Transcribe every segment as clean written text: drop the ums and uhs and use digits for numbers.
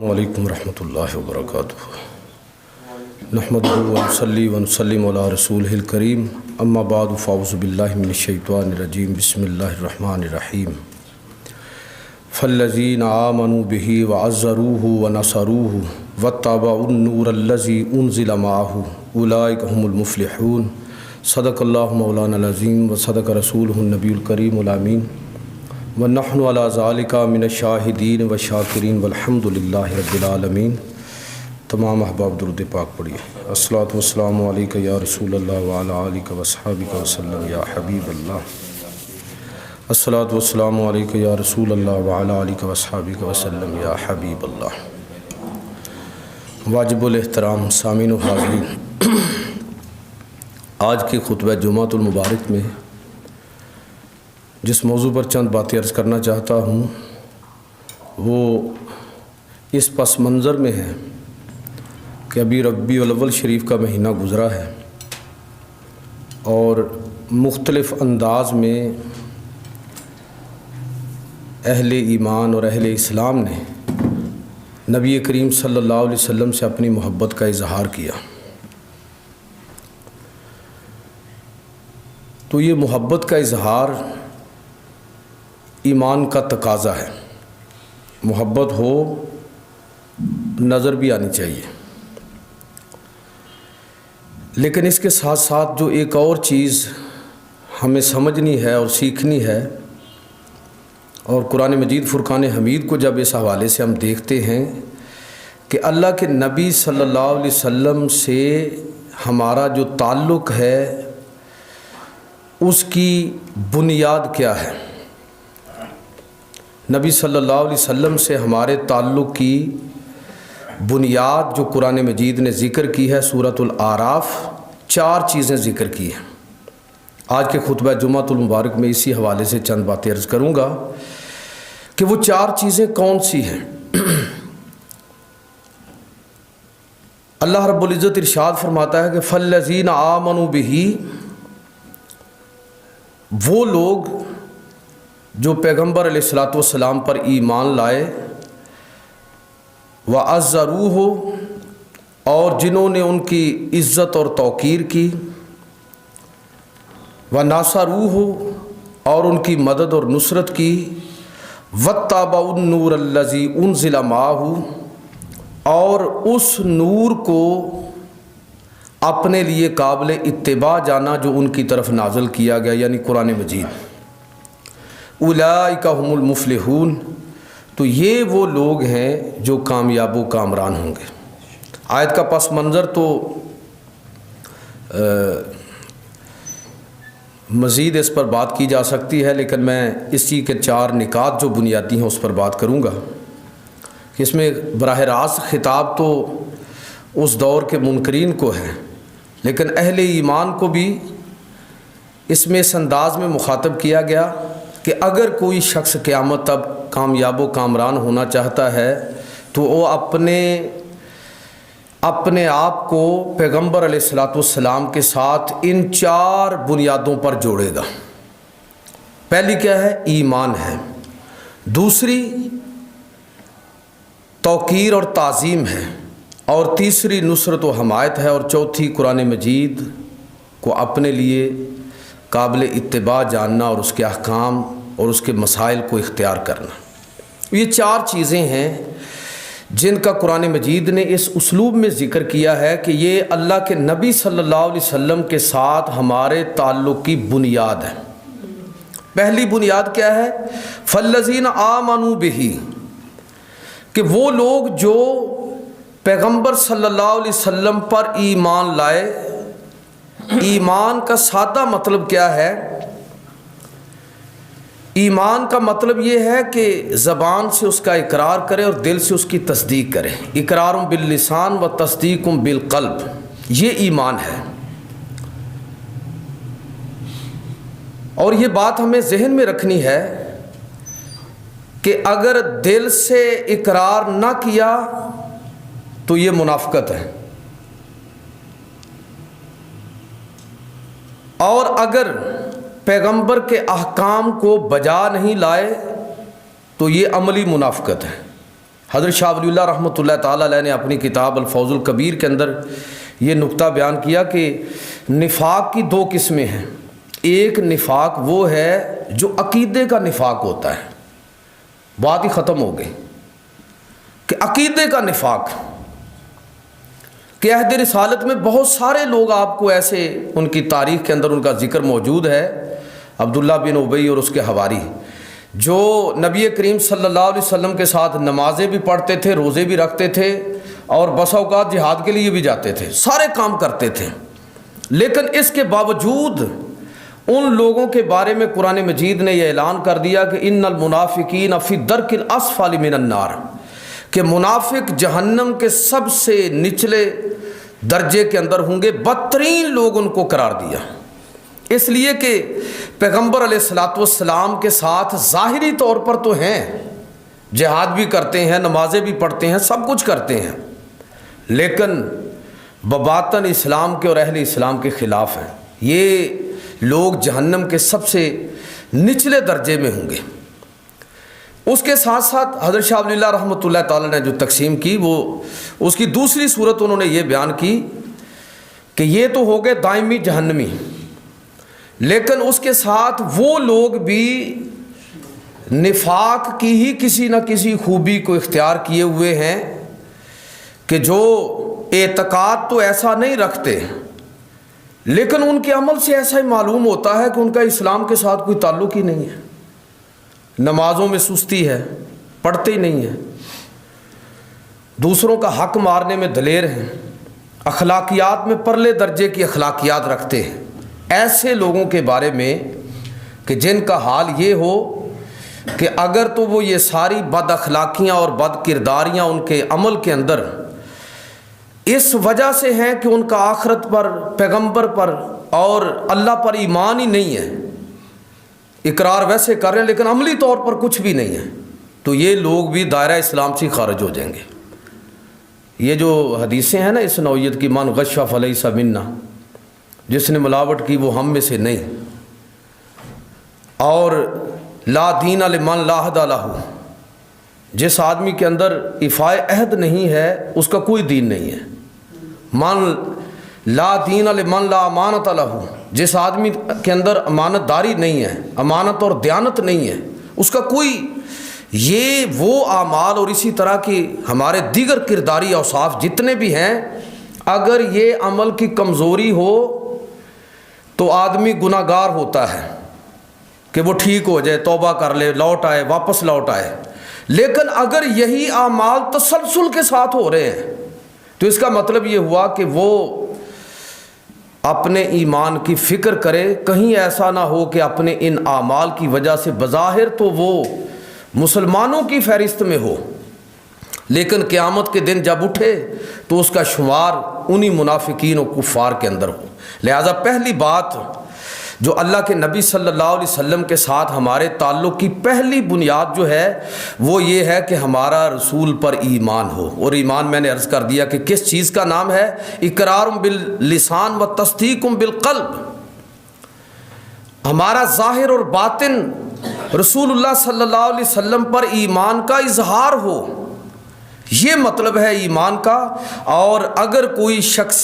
وعلیکم ورحمۃ اللہ وبرکاتہ۔ نحمدہ ونصلی ونسلم علی رسولہ الکریم، اما بعد فاعوذ باللہ من الشیطان الرجیم، بسم اللہ الرحمن الرحیم۔ فالذین آمنوا بہ وعزروہ ونصروہ واتبعوا النور الذی انزل معہ اولئک هم المفلحون۔ صدق اللہ مولانا العظیم وصدق رسولہ النبی الکریم الامین، ونحن علی ذالک من الشاہدین والشاکرین والحمد للہ رب العالمین۔ تمام احباب درود پاک پڑھیے۔ الصلاۃ والسلام علیک یا رسول اللہ وعلی آلک واصحابک وسلم یا حبیب اللہ۔ الصلاۃ والسلام علیک یا رسول اللہ وعلی آلک واصحابک وسلم یا حبیب اللہ۔ واجب الاحترام سامعین و حاضرین، آج کی خطبہ جمعۃ المبارک میں جس موضوع پر چند باتیں عرض کرنا چاہتا ہوں وہ اس پس منظر میں ہے کہ ابھی ربیع الاول شریف کا مہینہ گزرا ہے اور مختلف انداز میں اہل ایمان اور اہل اسلام نے نبی کریم صلی اللہ علیہ وسلم سے اپنی محبت کا اظہار کیا۔ تو یہ محبت کا اظہار ایمان کا تقاضا ہے، محبت ہو نظر بھی آنی چاہیے، لیکن اس کے ساتھ ساتھ جو ایک اور چیز ہمیں سمجھنی ہے اور سیکھنی ہے، اور قرآن مجید فرقان حمید کو جب اس حوالے سے ہم دیکھتے ہیں کہ اللہ کے نبی صلی اللہ علیہ وسلم سے ہمارا جو تعلق ہے اس کی بنیاد کیا ہے، نبی صلی اللہ علیہ وسلم سے ہمارے تعلق کی بنیاد جو قرآن مجید نے ذکر کی ہے، سورۃ الاعراف 4 چیزیں ذکر کی ہیں۔ آج کے خطبہ جمعۃ المبارک میں اسی حوالے سے چند باتیں عرض کروں گا کہ وہ 4 چیزیں کون سی ہیں۔ اللہ رب العزت ارشاد فرماتا ہے کہ فالذین آمنوا بہ، وہ لوگ جو پیغمبر علیہ الصلاۃ والسلام پر ایمان لائے، وعزروہ، اور جنہوں نے ان کی عزت اور توقیر کی، وناصروہ، اور ان کی مدد اور نصرت کی، واتبعوا النور الذی انزل معہ، اور اس نور کو اپنے لیے قابل اتباع جانا جو ان کی طرف نازل کیا گیا، یعنی قرآن مجید۔ اولئک هم المفلحون، تو یہ وہ لوگ ہیں جو کامیاب و کامران ہوں گے۔ آیت کا پس منظر تو مزید اس پر بات کی جا سکتی ہے، لیکن میں اسی کے 4 نکات جو بنیادی ہیں اس پر بات کروں گا کہ اس میں براہ راست خطاب تو اس دور کے منکرین کو ہے، لیکن اہل ایمان کو بھی اس میں اس انداز میں مخاطب کیا گیا کہ اگر کوئی شخص قیامت تک کامیاب و کامران ہونا چاہتا ہے تو وہ اپنے آپ کو پیغمبر علیہ الصلاۃ والسلام کے ساتھ ان 4 بنیادوں پر جوڑے گا۔ پہلی کیا ہے؟ ایمان ہے، دوسری توقیر اور تعظیم ہے، اور تیسری نصرت و حمایت ہے، اور چوتھی قرآن مجید کو اپنے لیے قابل اتباع جاننا اور اس کے احکام اور اس کے مسائل کو اختیار کرنا۔ یہ 4 چیزیں ہیں جن کا قرآن مجید نے اس اسلوب میں ذکر کیا ہے کہ یہ اللہ کے نبی صلی اللہ علیہ وسلم کے ساتھ ہمارے تعلق کی بنیاد ہے۔ پہلی بنیاد کیا ہے؟ فالذین آمنوا بہ، کہ وہ لوگ جو پیغمبر صلی اللہ علیہ وسلم پر ایمان لائے۔ ایمان کا سادہ مطلب کیا ہے؟ ایمان کا مطلب یہ ہے کہ زبان سے اس کا اقرار کرے اور دل سے اس کی تصدیق کرے۔ اقرار باللسان و تصدیق بالقلب، یہ ایمان ہے۔ اور یہ بات ہمیں ذہن میں رکھنی ہے کہ اگر دل سے اقرار نہ کیا تو یہ منافقت ہے، اور اگر پیغمبر کے احکام کو بجا نہیں لائے تو یہ عملی منافقت ہے۔ حضرت شاہ ولی اللہ رحمۃ اللہ تعالیٰ علیہ نے اپنی کتاب الفوز الکبیر کے اندر یہ نقطہ بیان کیا کہ نفاق کی دو قسمیں ہیں. ایک نفاق وہ ہے جو عقیدے کا نفاق ہوتا ہے، بات ہی ختم ہو گئی کہ عقیدے کا نفاق، کہ عہد رسالت میں بہت سارے لوگ آپ کو ایسے ان کی تاریخ کے اندر ان کا ذکر موجود ہے، عبداللہ بن ابی اور اس کے حواری، جو نبی کریم صلی اللہ علیہ وسلم کے ساتھ نمازیں بھی پڑھتے تھے، روزے بھی رکھتے تھے اور بسا اوقات جہاد کے لیے بھی جاتے تھے، سارے کام کرتے تھے. لیکن اس کے باوجود ان لوگوں کے بارے میں قرآن مجید نے یہ اعلان کر دیا کہ ان المنافقین فی الدرک الاسفل من النار، کہ منافق جہنم کے سب سے نچلے درجے کے اندر ہوں گے، بدترین لوگ ان کو قرار دیا. اس لیے کہ پیغمبر علیہ الصلاۃ والسلام کے ساتھ ظاہری طور پر تو ہیں، جہاد بھی کرتے ہیں، نمازیں بھی پڑھتے ہیں، سب کچھ کرتے ہیں، لیکن بباطن اسلام کے اور اہل اسلام کے خلاف ہیں. یہ لوگ جہنم کے سب سے نچلے درجے میں ہوں گے. اس کے ساتھ ساتھ حضرت شاہ ولی اللہ رحمۃ اللہ تعالیٰ نے جو تقسیم کی، وہ اس کی دوسری صورت انہوں نے یہ بیان کی کہ یہ تو ہو گئے دائمی جہنمی، لیکن اس کے ساتھ وہ لوگ بھی نفاق کی ہی کسی نہ کسی خوبی کو اختیار کیے ہوئے ہیں کہ جو اعتقاد تو ایسا نہیں رکھتے، لیکن ان کے عمل سے ایسا ہی معلوم ہوتا ہے کہ ان کا اسلام کے ساتھ کوئی تعلق ہی نہیں ہے. نمازوں میں سستی ہے، پڑھتے ہی نہیں ہیں، دوسروں کا حق مارنے میں دلیر ہیں، اخلاقیات میں پرلے درجے کی اخلاقیات رکھتے ہیں. ایسے لوگوں کے بارے میں کہ جن کا حال یہ ہو کہ اگر تو وہ یہ ساری بد اخلاقیاں اور بد کرداریاں ان کے عمل کے اندر اس وجہ سے ہیں کہ ان کا آخرت پر، پیغمبر پر اور اللہ پر ایمان ہی نہیں ہے، اقرار ویسے کر رہے ہیں لیکن عملی طور پر کچھ بھی نہیں ہے، تو یہ لوگ بھی دائرہ اسلام سے خارج ہو جائیں گے. یہ جو حدیثیں ہیں نا اس نوعیت کی، من غش فلیس منا، جس نے ملاوٹ کی وہ ہم میں سے نہیں، اور لا دین لمن لا عہد لہ، جس آدمی کے اندر ایفائے عہد نہیں ہے اس کا کوئی دین نہیں ہے. من لا دین لمن لا امانت لہ، جس آدمی کے اندر امانت داری نہیں ہے، امانت اور دیانت نہیں ہے، اس کا کوئی، یہ وہ اعمال اور اسی طرح کی ہمارے دیگر کرداری اوصاف جتنے بھی ہیں، اگر یہ عمل کی کمزوری ہو تو آدمی گناہ گار ہوتا ہے کہ وہ ٹھیک ہو جائے، توبہ کر لے، لوٹ آئے، واپس لوٹ آئے. لیکن اگر یہی اعمال تسلسل کے ساتھ ہو رہے ہیں تو اس کا مطلب یہ ہوا کہ وہ اپنے ایمان کی فکر کرے، کہیں ایسا نہ ہو کہ اپنے ان اعمال کی وجہ سے بظاہر تو وہ مسلمانوں کی فہرست میں ہو، لیکن قیامت کے دن جب اٹھے تو اس کا شمار انہی منافقین و کفار کے اندر ہو. لہذا پہلی بات جو اللہ کے نبی صلی اللہ علیہ وسلم کے ساتھ ہمارے تعلق کی پہلی بنیاد جو ہے وہ یہ ہے کہ ہمارا رسول پر ایمان ہو. اور ایمان میں نے عرض کر دیا کہ کس چیز کا نام ہے، اقرار باللسان و تصدیق بالقلب. ہمارا ظاہر اور باطن رسول اللہ صلی اللہ علیہ وسلم پر ایمان کا اظہار ہو، یہ مطلب ہے ایمان کا. اور اگر کوئی شخص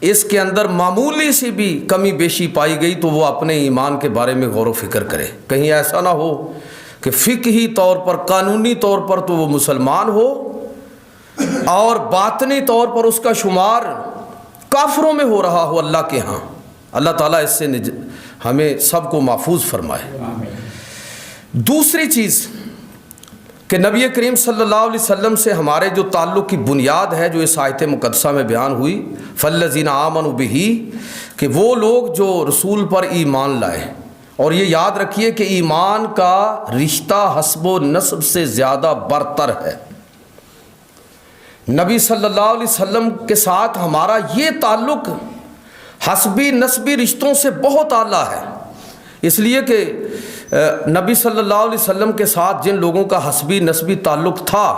اس کے اندر معمولی سی بھی کمی بیشی پائی گئی تو وہ اپنے ایمان کے بارے میں غور و فکر کرے، کہیں ایسا نہ ہو کہ فقہی طور پر، قانونی طور پر تو وہ مسلمان ہو اور باطنی طور پر اس کا شمار کافروں میں ہو رہا ہو اللہ کے ہاں. اللہ تعالیٰ اس سے ہمیں سب کو محفوظ فرمائے. دوسری چیز کہ نبی کریم صلی اللہ علیہ وسلم سے ہمارے جو تعلق کی بنیاد ہے جو اس آیت مقدسہ میں بیان ہوئی، فالذین آمنوا بہ، کہ وہ لوگ جو رسول پر ایمان لائے. اور یہ یاد رکھیے کہ ایمان کا رشتہ حسب و نسب سے زیادہ برتر ہے. نبی صلی اللہ علیہ وسلم کے ساتھ ہمارا یہ تعلق حسبی نسبی رشتوں سے بہت اعلیٰ ہے، اس لیے کہ نبی صلی اللہ علیہ وسلم کے ساتھ جن لوگوں کا حسبی نسبی تعلق تھا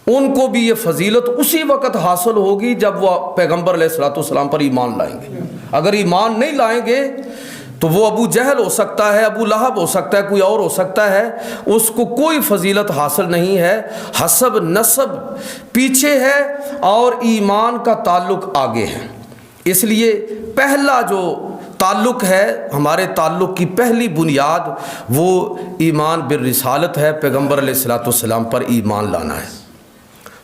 ان کو بھی یہ فضیلت اسی وقت حاصل ہوگی جب وہ پیغمبر علیہ الصلوۃ والسلام پر ایمان لائیں گے. اگر ایمان نہیں لائیں گے تو وہ ابو جہل ہو سکتا ہے، ابو لہب ہو سکتا ہے، کوئی اور ہو سکتا ہے، اس کو کوئی فضیلت حاصل نہیں ہے۔ حسب نسب پیچھے ہے اور ایمان کا تعلق آگے ہے۔ اس لیے پہلا جو تعلق ہے، ہمارے تعلق کی پہلی بنیاد وہ ایمان بالرسالت ہے، پیغمبر علیہ الصلوۃ والسلام پر ایمان لانا ہے۔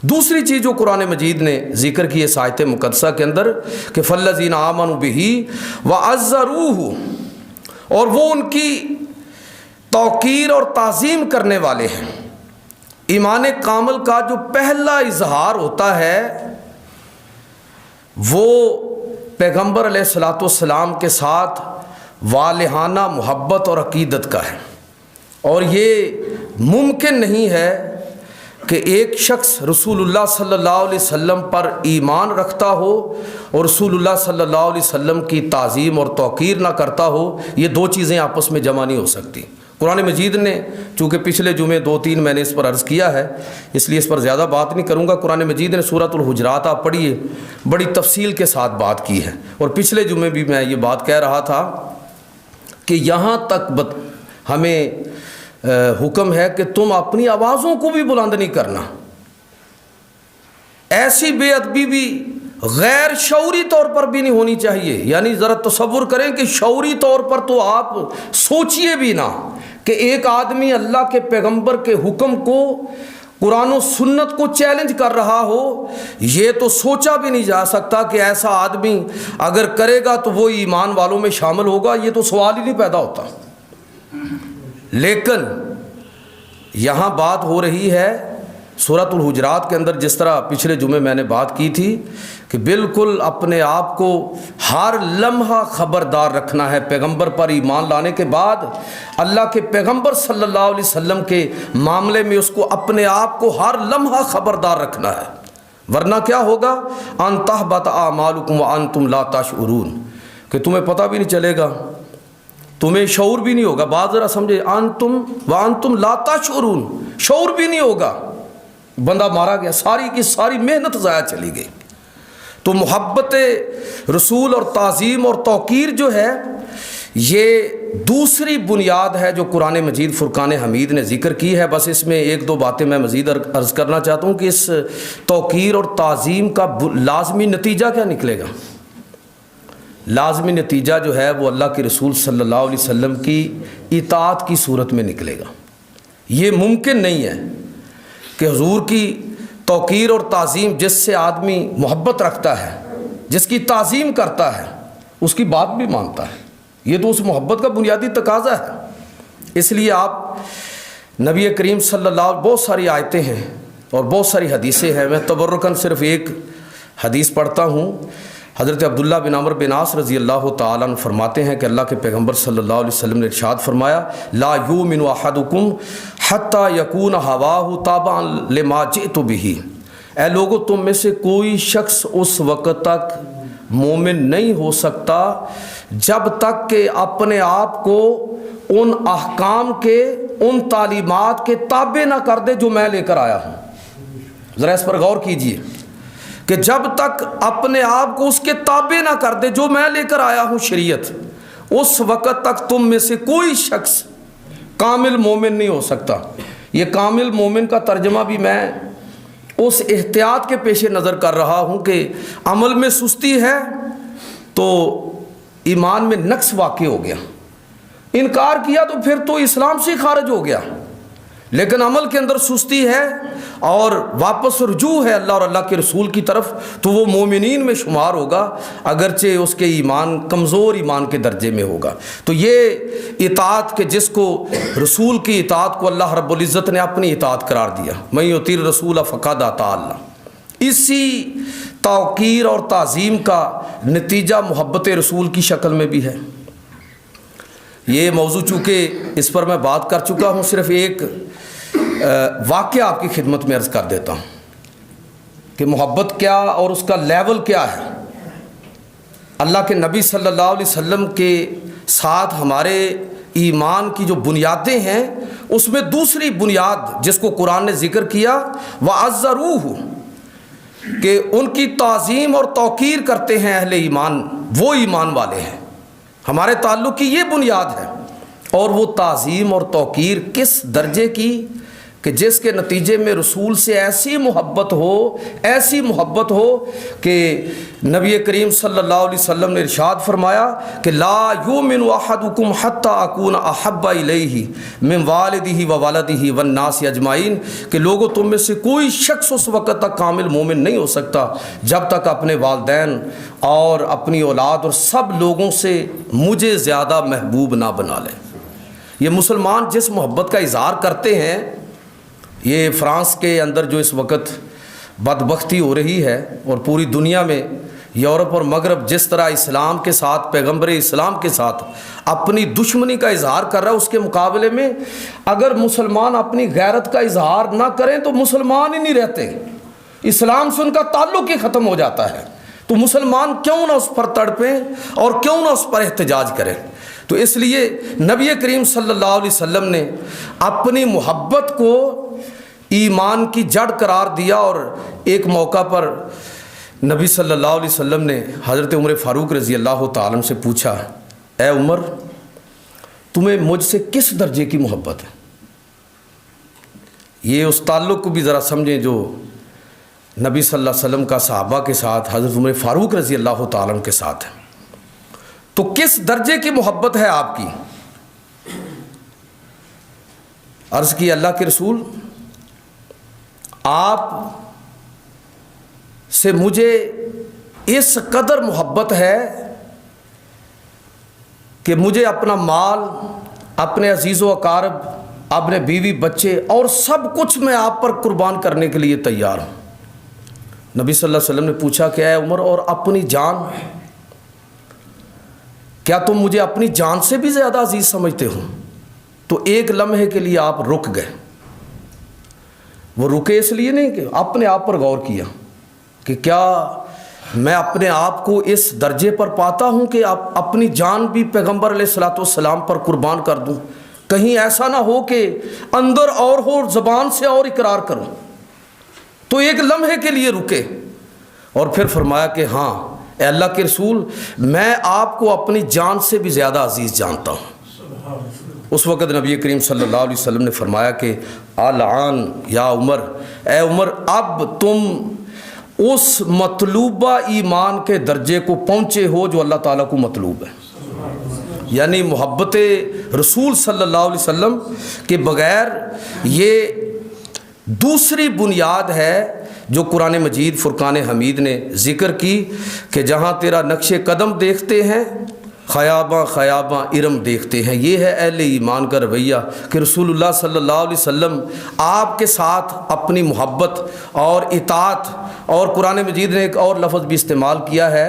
دوسری چیز جو قرآن مجید نے ذکر کی اس آیت مقدسہ کے اندر کہ فالذین آمنوا بہ وعزروہ، اور وہ ان کی توقیر اور تعظیم کرنے والے ہیں۔ ایمان کامل کا جو پہلا اظہار ہوتا ہے وہ پیغمبر علیہ الصلوۃ والسلام کے ساتھ والہانہ محبت اور عقیدت کا ہے، اور یہ ممکن نہیں ہے کہ ایک شخص رسول اللہ صلی اللہ علیہ وسلم پر ایمان رکھتا ہو اور رسول اللہ صلی اللہ علیہ وسلم کی تعظیم اور توقیر نہ کرتا ہو۔ یہ دو چیزیں آپس میں جمع نہیں ہو سکتی۔ قرآن مجید نے، چونکہ پچھلے جمعے 2-3 میں نے اس پر عرض کیا ہے، اس لیے اس پر زیادہ بات نہیں کروں گا۔ قرآن مجید نے سورۃ الحجرات آپ پڑھیے، بڑی تفصیل کے ساتھ بات کی ہے، اور پچھلے جمعے بھی میں یہ بات کہہ رہا تھا کہ یہاں تک ہمیں حکم ہے کہ تم اپنی آوازوں کو بھی بلند نہیں کرنا۔ ایسی بے ادبی بھی غیر شعوری طور پر بھی نہیں ہونی چاہیے۔ یعنی ذرا تصور کریں کہ شعوری طور پر تو آپ سوچئے بھی نہ کہ ایک آدمی اللہ کے پیغمبر کے حکم کو، قرآن و سنت کو چیلنج کر رہا ہو، یہ تو سوچا بھی نہیں جا سکتا کہ ایسا آدمی اگر کرے گا تو وہ ایمان والوں میں شامل ہوگا۔ یہ تو سوال ہی نہیں پیدا ہوتا۔ لیکن یہاں بات ہو رہی ہے سورۃ الحجرات کے اندر، جس طرح پچھلے جمعے میں نے بات کی تھی کہ بالکل اپنے آپ کو ہر لمحہ خبردار رکھنا ہے۔ پیغمبر پر ایمان لانے کے بعد اللہ کے پیغمبر صلی اللہ علیہ وسلم کے معاملے میں اس کو اپنے آپ کو ہر لمحہ خبردار رکھنا ہے، ورنہ کیا ہوگا؟ ان تحبط اعمالکم وانتم لا تشعرون، کہ تمہیں پتہ بھی نہیں چلے گا، تمہیں شعور بھی نہیں ہوگا۔ بات ذرا سمجھے، انتم وانتم لا تشعرون، شعور بھی نہیں ہوگا، بندہ مارا گیا، ساری کی ساری محنت ضائع چلی گئی۔ تو محبت رسول اور تعظیم اور توقیر جو ہے، یہ دوسری بنیاد ہے جو قرآن مجید فرقان حمید نے ذکر کی ہے۔ بس اس میں 1-2 باتیں میں مزید عرض کرنا چاہتا ہوں کہ اس توقیر اور تعظیم کا لازمی نتیجہ کیا نکلے گا۔ لازمی نتیجہ جو ہے وہ اللہ کے رسول صلی اللہ علیہ وسلم کی اطاعت کی صورت میں نکلے گا۔ یہ ممکن نہیں ہے کہ حضور کی توقیر اور تعظیم، جس سے آدمی محبت رکھتا ہے، جس کی تعظیم کرتا ہے، اس کی بات بھی مانتا ہے، یہ تو اس محبت کا بنیادی تقاضا ہے۔ اس لیے آپ نبی کریم صلی اللہ علیہ وسلم، بہت ساری آیتیں ہیں اور بہت ساری حدیثیں ہیں، میں تبرکاً صرف ایک حدیث پڑھتا ہوں۔ حضرت عبداللہ بن عمرو بن عاص رضی اللہ تعالیٰ عنہ فرماتے ہیں کہ اللہ کے پیغمبر صلی اللہ علیہ وسلم نے ارشاد فرمایا، لا یؤمن احدکم حتی یکون ہواہ تابعا لما جئت بہ، اے لوگو تم میں سے کوئی شخص اس وقت تک مومن نہیں ہو سکتا جب تک کہ اپنے آپ کو ان احکام کے، ان تعلیمات کے تابع نہ کر دے جو میں لے کر آیا ہوں۔ ذرا اس پر غور کیجئے کہ جب تک اپنے آپ کو اس کے تابع نہ کر دے جو میں لے کر آیا ہوں شریعت، اس وقت تک تم میں سے کوئی شخص کامل مومن نہیں ہو سکتا۔ یہ کامل مومن کا ترجمہ بھی میں اس احتیاط کے پیش نظر کر رہا ہوں کہ عمل میں سستی ہے تو ایمان میں نقص واقع ہو گیا، انکار کیا تو پھر تو اسلام سے خارج ہو گیا، لیکن عمل کے اندر سستی ہے اور واپس رجوع ہے اللہ اور اللہ کے رسول کی طرف، تو وہ مومنین میں شمار ہوگا، اگرچہ اس کے ایمان کمزور ایمان کے درجے میں ہوگا۔ تو یہ اطاعت کہ جس کو رسول کی اطاعت کو اللہ رب العزت نے اپنی اطاعت قرار دیا، من یطیع الرسول فقد اطاع اللہ، اسی توقیر اور تعظیم کا نتیجہ محبت رسول کی شکل میں بھی ہے۔ یہ موضوع چونکہ اس پر میں بات کر چکا ہوں، صرف ایک واقعہ آپ کی خدمت میں عرض کر دیتا ہوں کہ محبت کیا اور اس کا لیول کیا ہے۔ اللہ کے نبی صلی اللہ علیہ وسلم کے ساتھ ہمارے ایمان کی جو بنیادیں ہیں، اس میں دوسری بنیاد جس کو قرآن نے ذکر کیا، وَعَزَّرُوهُ، کہ ان کی تعظیم اور توقیر کرتے ہیں اہل ایمان، وہ ایمان والے ہیں۔ ہمارے تعلق کی یہ بنیاد ہے، اور وہ تعظیم اور توقیر کس درجے کی کہ جس کے نتیجے میں رسول سے ایسی محبت ہو کہ نبی کریم صلی اللہ علیہ وسلم نے ارشاد فرمایا کہ لا یؤمن احدکم حتی اکون احب الیہ من والدہ وولدہ والناس اجمعین، کہ لوگوں تم میں سے کوئی شخص اس وقت تک کامل مومن نہیں ہو سکتا جب تک اپنے والدین اور اپنی اولاد اور سب لوگوں سے مجھے زیادہ محبوب نہ بنا لے۔ یہ مسلمان جس محبت کا اظہار کرتے ہیں، یہ فرانس کے اندر جو اس وقت بدبختی ہو رہی ہے اور پوری دنیا میں یورپ اور مغرب جس طرح اسلام کے ساتھ، پیغمبر اسلام کے ساتھ اپنی دشمنی کا اظہار کر رہا ہے، اس کے مقابلے میں اگر مسلمان اپنی غیرت کا اظہار نہ کریں تو مسلمان ہی نہیں رہتے، اسلام سے ان کا تعلق ہی ختم ہو جاتا ہے۔ تو مسلمان کیوں نہ اس پر تڑپیں اور کیوں نہ اس پر احتجاج کریں؟ تو اس لیے نبی کریم صلی اللہ علیہ وسلم نے اپنی محبت کو ایمان کی جڑ قرار دیا، اور ایک موقع پر نبی صلی اللہ علیہ وسلم نے حضرت عمر فاروق رضی اللہ تعالیٰ عنہ سے پوچھا، اے عمر، تمہیں مجھ سے کس درجے کی محبت ہے؟ یہ اس تعلق کو بھی ذرا سمجھیں جو نبی صلی اللہ علیہ وسلم کا صحابہ کے ساتھ، حضرت عمر فاروق رضی اللہ تعالیٰ عنہ کے ساتھ ہے۔ تو کس درجے کی محبت ہے آپ کی؟ عرض کی اللہ کے رسول، آپ سے مجھے اس قدر محبت ہے کہ مجھے اپنا مال، اپنے عزیز و اقارب، اپنے بیوی بچے اور سب کچھ میں آپ پر قربان کرنے کے لیے تیار ہوں۔ نبی صلی اللہ علیہ وسلم نے پوچھا کہ اے عمر، اور اپنی جان، کیا تم مجھے اپنی جان سے بھی زیادہ عزیز سمجھتے ہو؟ تو ایک لمحے کے لیے آپ رک گئے۔ وہ رکے اس لیے نہیں کہ اپنے آپ پر غور کیا کہ کیا میں اپنے آپ کو اس درجے پر پاتا ہوں کہ اپنی جان بھی پیغمبر علیہ الصلوۃ والسلام پر قربان کر دوں؟ کہیں ایسا نہ ہو کہ اندر اور ہو، زبان سے اور اقرار کروں۔ تو ایک لمحے کے لیے رکے اور پھر فرمایا کہ ہاں اے اللہ کے رسول، میں آپ کو اپنی جان سے بھی زیادہ عزیز جانتا ہوں۔ اس وقت نبی کریم صلی اللہ علیہ وسلم نے فرمایا کہ الآن یا عمر، اے عمر، اب تم اس مطلوبہ ایمان کے درجے کو پہنچے ہو جو اللہ تعالیٰ کو مطلوب ہے، یعنی محبت رسول صلی اللہ علیہ وسلم کے بغیر یہ دوسری بنیاد ہے جو قرآن مجید فرقان حمید نے ذکر کی کہ جہاں تیرا نقش قدم دیکھتے ہیں خیاباں خیاباں ارم دیکھتے ہیں۔ یہ ہے اہل ایمان کا رویہ کہ رسول اللہ صلی اللہ علیہ وسلم آپ کے ساتھ اپنی محبت اور اطاعت، اور قرآن مجید نے ایک اور لفظ بھی استعمال کیا ہے،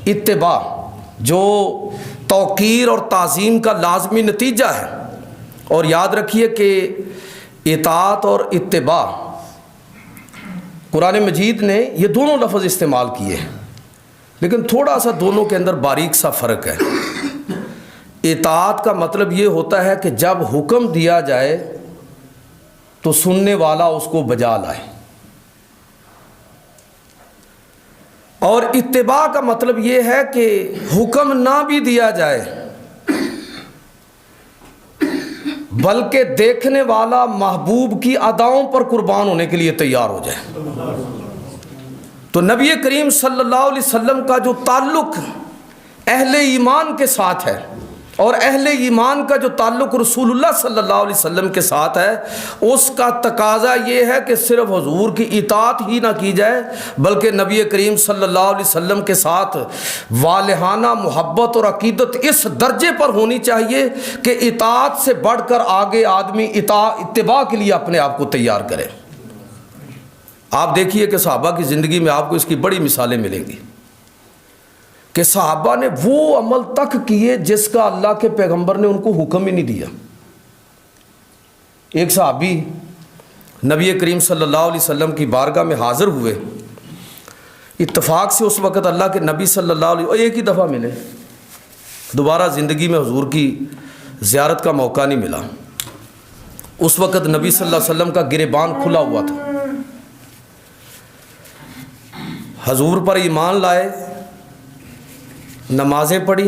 اتباع، جو توقیر اور تعظیم کا لازمی نتیجہ ہے۔ اور یاد رکھیے کہ اطاعت اور اتباع، قرآن مجید نے یہ دونوں لفظ استعمال کیے ہیں، لیکن تھوڑا سا دونوں کے اندر باریک سا فرق ہے۔ اطاعت کا مطلب یہ ہوتا ہے کہ جب حکم دیا جائے تو سننے والا اس کو بجا لائے، اور اتباع کا مطلب یہ ہے کہ حکم نہ بھی دیا جائے بلکہ دیکھنے والا محبوب کی اداؤں پر قربان ہونے کے لیے تیار ہو جائے۔ تو نبی کریم صلی اللہ علیہ وسلم کا جو تعلق اہل ایمان کے ساتھ ہے، اور اہل ایمان کا جو تعلق رسول اللہ صلی اللہ علیہ وسلم کے ساتھ ہے، اس کا تقاضا یہ ہے کہ صرف حضور کی اطاعت ہی نہ کی جائے بلکہ نبی کریم صلی اللہ علیہ وسلم کے ساتھ والہانہ محبت اور عقیدت اس درجے پر ہونی چاہیے کہ اطاعت سے بڑھ کر آگے آدمی اتباع کے لیے اپنے آپ کو تیار کرے۔ آپ دیکھیے کہ صحابہ کی زندگی میں آپ کو اس کی بڑی مثالیں ملیں گی کہ صحابہ نے وہ عمل تک کیے جس کا اللہ کے پیغمبر نے ان کو حکم ہی نہیں دیا۔ ایک صحابی نبی کریم صلی اللہ علیہ وسلم کی بارگاہ میں حاضر ہوئے، اتفاق سے اس وقت اللہ کے نبی صلی اللہ علیہ وسلم ایک ہی دفعہ ملے، دوبارہ زندگی میں حضور کی زیارت کا موقع نہیں ملا۔ اس وقت نبی صلی اللہ علیہ وسلم کا گریبان کھلا ہوا تھا، حضور پر ایمان لائے، نمازیں پڑھی،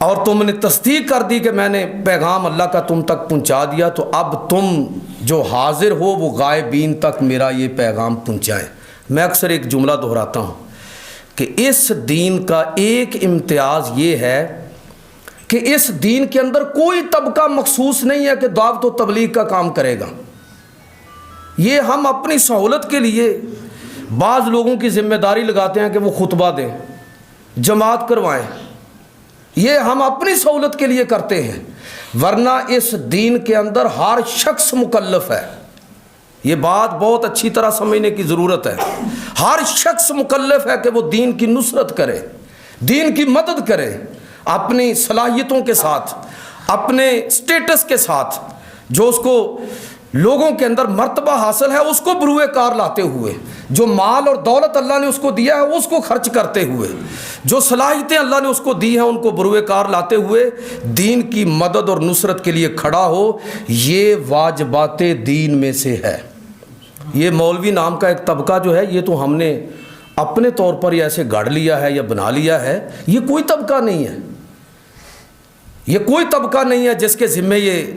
اور تم نے تصدیق کر دی کہ میں نے پیغام اللہ کا تم تک پہنچا دیا، تو اب تم جو حاضر ہو وہ غائبین تک میرا یہ پیغام پہنچائیں۔ میں اکثر ایک جملہ دہراتا ہوں کہ اس دین کا ایک امتیاز یہ ہے کہ اس دین کے اندر کوئی طبقہ مخصوص نہیں ہے کہ دعوت و تبلیغ کا کام کرے گا۔ یہ ہم اپنی سہولت کے لیے بعض لوگوں کی ذمہ داری لگاتے ہیں کہ وہ خطبہ دیں، جماعت کروائیں، یہ ہم اپنی سہولت کے لیے کرتے ہیں، ورنہ اس دین کے اندر ہر شخص مکلف ہے۔ یہ بات بہت اچھی طرح سمجھنے کی ضرورت ہے۔ ہر شخص مکلف ہے کہ وہ دین کی نصرت کرے، دین کی مدد کرے، اپنی صلاحیتوں کے ساتھ، اپنے سٹیٹس کے ساتھ، جو اس کو لوگوں کے اندر مرتبہ حاصل ہے اس کو بروئے کار لاتے ہوئے، جو مال اور دولت اللہ نے اس کو دیا ہے اس کو خرچ کرتے ہوئے، جو صلاحیتیں اللہ نے اس کو دی ہیں ان کو بروئے کار لاتے ہوئے دین کی مدد اور نصرت کے لیے کھڑا ہو۔ یہ واجبات دین میں سے ہے۔ یہ مولوی نام کا ایک طبقہ جو ہے یہ تو ہم نے اپنے طور پر یہ ایسے گھڑ لیا ہے یا بنا لیا ہے، یہ کوئی طبقہ نہیں ہے، یہ کوئی طبقہ نہیں ہے جس کے ذمہ یہ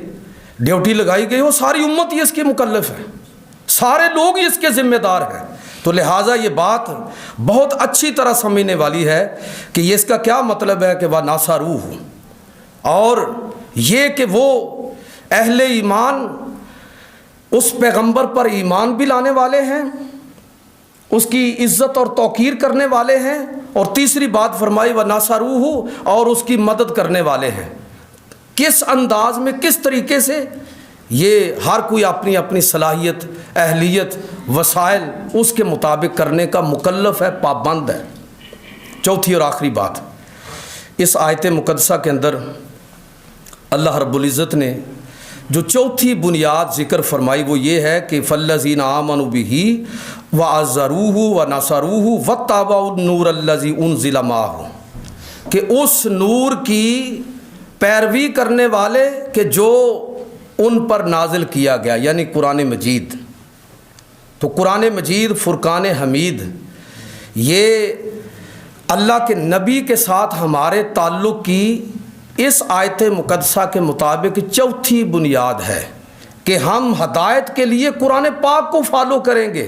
ڈیوٹی لگائی گئی ہو۔ ساری امت ہی اس کے مکلف ہے، سارے لوگ ہی اس کے ذمہ دار ہیں۔ تو لہٰذا یہ بات بہت اچھی طرح سمجھنے والی ہے کہ یہ اس کا کیا مطلب ہے کہ وہ ناصروہ، اور یہ کہ وہ اہل ایمان اس پیغمبر پر ایمان بھی لانے والے ہیں، اس کی عزت اور توقیر کرنے والے ہیں، اور تیسری بات فرمائی وہ ناصروہ، اور اس کی مدد کرنے والے ہیں۔ کس انداز میں، کس طریقے سے، یہ ہر کوئی اپنی اپنی صلاحیت، اہلیت، وسائل اس کے مطابق کرنے کا مکلف ہے، پابند ہے۔ چوتھی اور آخری بات، اس آیت مقدسہ کے اندر اللہ رب العزت نے جو چوتھی بنیاد ذکر فرمائی وہ یہ ہے کہ فالذین آمنوا بہ وعزروہ ونصروہ واتبعوا النور الذی انزل معہ، کہ اس نور کی پیروی کرنے والے کہ جو ان پر نازل کیا گیا، یعنی قرآن مجید۔ تو قرآن مجید، فرقان حمید، یہ اللہ کے نبی کے ساتھ ہمارے تعلق کی اس آیت مقدسہ کے مطابق چوتھی بنیاد ہے کہ ہم ہدایت کے لیے قرآن پاک کو فالو کریں گے۔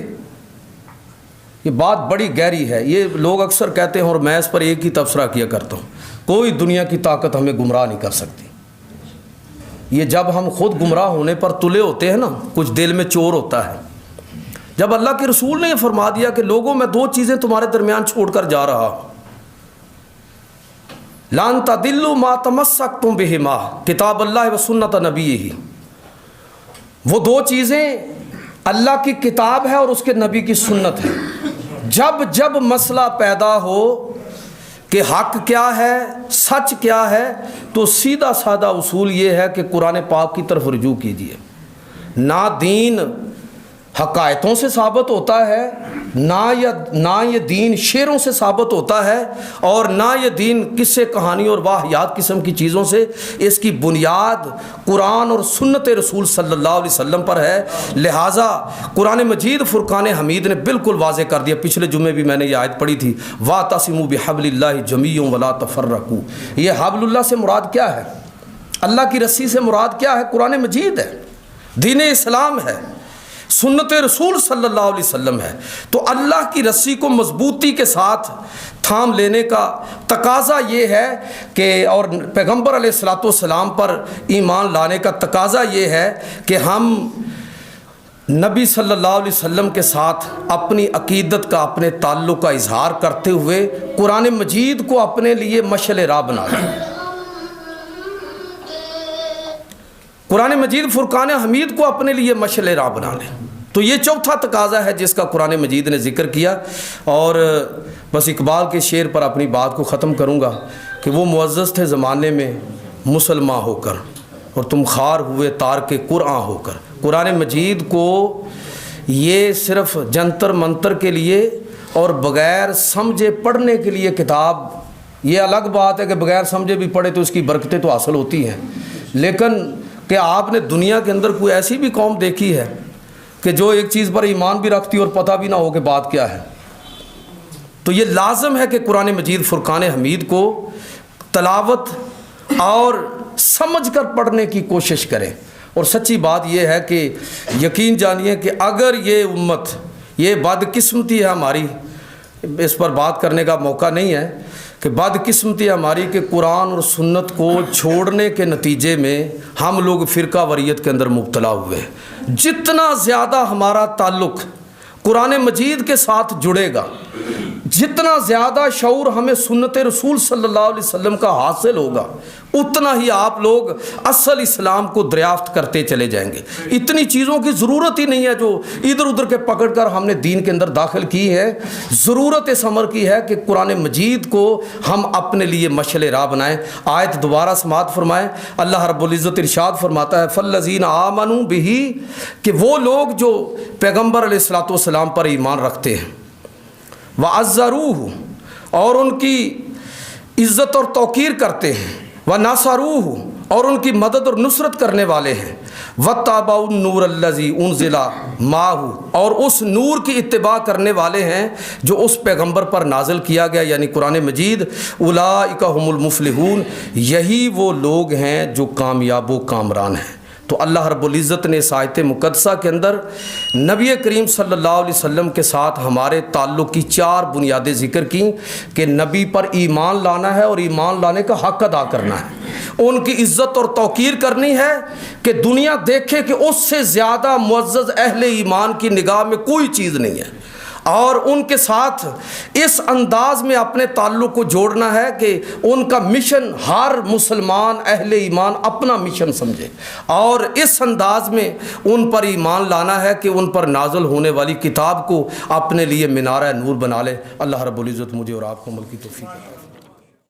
یہ بات بڑی گہری ہے، یہ لوگ اکثر کہتے ہیں اور میں اس پر ایک ہی تبصرہ کیا کرتا ہوں، کوئی دنیا کی طاقت ہمیں گمراہ نہیں کر سکتی۔ یہ جب ہم خود گمراہ ہونے پر تلے ہوتے ہیں نا، کچھ دل میں چور ہوتا ہے۔ جب اللہ کے رسول نے یہ فرما دیا کہ لوگوں میں دو چیزیں تمہارے درمیان چھوڑ کر جا رہا ہوں، لَن تَضِلُّوا مَا تَمَسَّكْتُم بِهِمَا کتاب اللہ و سنت نبیہ، وہ دو چیزیں اللہ کی کتاب ہے اور اس کے نبی کی سنت ہے۔ جب جب مسئلہ پیدا ہو کہ حق کیا ہے، سچ کیا ہے، تو سیدھا سادہ اصول یہ ہے کہ قرآن پاک کی طرف رجوع کیجیے۔ نہ دین حقائقوں سے ثابت ہوتا ہے، نہ یہ دین شعروں سے ثابت ہوتا ہے، اور نہ یہ دین قصے کہانی اور واہیات قسم کی چیزوں سے۔ اس کی بنیاد قرآن اور سنت رسول صلی اللہ علیہ وسلم پر ہے۔ لہٰذا قرآن مجید فرقان حمید نے بالکل واضح کر دیا۔ پچھلے جمعے بھی میں نے یہ آیت پڑھی تھی، وَاعْتَصِمُوا بِحَبْلِ اللَّهِ جَمِيعًا وَلَا تَفَرَّقُوا۔ یہ حبل اللہ سے مراد کیا ہے؟ اللہ کی رسی سے مراد کیا ہے؟ قرآن مجید ہے، دین اسلام ہے، سنت رسول صلی اللہ علیہ وسلم ہے۔ تو اللہ کی رسی کو مضبوطی کے ساتھ تھام لینے کا تقاضا یہ ہے کہ، اور پیغمبر علیہ الصلوۃ والسلام پر ایمان لانے کا تقاضا یہ ہے کہ ہم نبی صلی اللہ علیہ وسلم کے ساتھ اپنی عقیدت کا، اپنے تعلق کا اظہار کرتے ہوئے قرآن مجید کو اپنے لیے مشعل راہ بنا لیں۔ قرآن مجید فرقان حمید کو اپنے لیے مشعل راہ بنا لیں۔ تو یہ چوتھا تقاضا ہے جس کا قرآن مجید نے ذکر کیا۔ اور بس اقبال کے شعر پر اپنی بات کو ختم کروں گا کہ وہ معزز تھے زمانے میں مسلمان ہو کر، اور تم خار ہوئے تارک قرآن ہو کر۔ قرآن مجید کو یہ صرف جنتر منتر کے لیے اور بغیر سمجھے پڑھنے کے لیے کتاب، یہ الگ بات ہے کہ بغیر سمجھے بھی پڑھے تو اس کی برکتیں تو حاصل ہوتی ہیں، لیکن کہ آپ نے دنیا کے اندر کوئی ایسی بھی قوم دیکھی ہے کہ جو ایک چیز پر ایمان بھی رکھتی اور پتہ بھی نہ ہو کہ بات کیا ہے؟ تو یہ لازم ہے کہ قرآن مجید فرقان حمید کو تلاوت اور سمجھ کر پڑھنے کی کوشش کریں۔ اور سچی بات یہ ہے کہ یقین جانیے کہ اگر یہ امت، یہ بدقسمتی ہے ہماری، اس پر بات کرنے کا موقع نہیں ہے کہ بدقسمتی ہے ہماری کہ قرآن اور سنت کو چھوڑنے کے نتیجے میں ہم لوگ فرقہ واریت کے اندر مبتلا ہوئے۔ جتنا زیادہ ہمارا تعلق قرآن مجید کے ساتھ جڑے گا، جتنا زیادہ شعور ہمیں سنت رسول صلی اللہ علیہ وسلم کا حاصل ہوگا، اتنا ہی آپ لوگ اصل اسلام کو دریافت کرتے چلے جائیں گے۔ اتنی چیزوں کی ضرورت ہی نہیں ہے جو ادھر ادھر کے پکڑ کر ہم نے دین کے اندر داخل کی ہے۔ ضرورت اس امر کی ہے کہ قرآن مجید کو ہم اپنے لیے مشعل راہ بنائیں۔ آیت دوبارہ سماعت فرمائیں۔ اللہ رب العزت ارشاد فرماتا ہے فالذین آمنوا بہ، کہ وہ لوگ جو پیغمبر علیہ الصلوۃ والسلام پر ایمان رکھتے ہیں، وَعَزَّرُوهُ، اور ان کی عزت اور توقیر کرتے ہیں، وَنَصَرُوهُ، اور ان کی مدد اور نصرت کرنے والے ہیں، وَاتَّبَعُوا النُّورَ الَّذِي أُنزِلَ مَعَهُ، اور اس نور کی اتباع کرنے والے ہیں جو اس پیغمبر پر نازل کیا گیا یعنی قرآن مجید۔ أُولَٰئِكَ هُمُ الْمُفْلِحُونَ، یہی وہ لوگ ہیں جو کامیاب و کامران ہیں۔ تو اللہ رب العزت نے اس آیت مقدسہ کے اندر نبی کریم صلی اللہ علیہ وسلم کے ساتھ ہمارے تعلق کی 4 بنیادیں ذکر کیں کہ نبی پر ایمان لانا ہے اور ایمان لانے کا حق ادا کرنا ہے، ان کی عزت اور توقیر کرنی ہے کہ دنیا دیکھے کہ اس سے زیادہ معزز اہل ایمان کی نگاہ میں کوئی چیز نہیں ہے، اور ان کے ساتھ اس انداز میں اپنے تعلق کو جوڑنا ہے کہ ان کا مشن ہر مسلمان اہل ایمان اپنا مشن سمجھے، اور اس انداز میں ان پر ایمان لانا ہے کہ ان پر نازل ہونے والی کتاب کو اپنے لیے منارہ نور بنا لے۔ اللہ رب العزت مجھے اور آپ کو عمل کی توفیق عطا فرمائے۔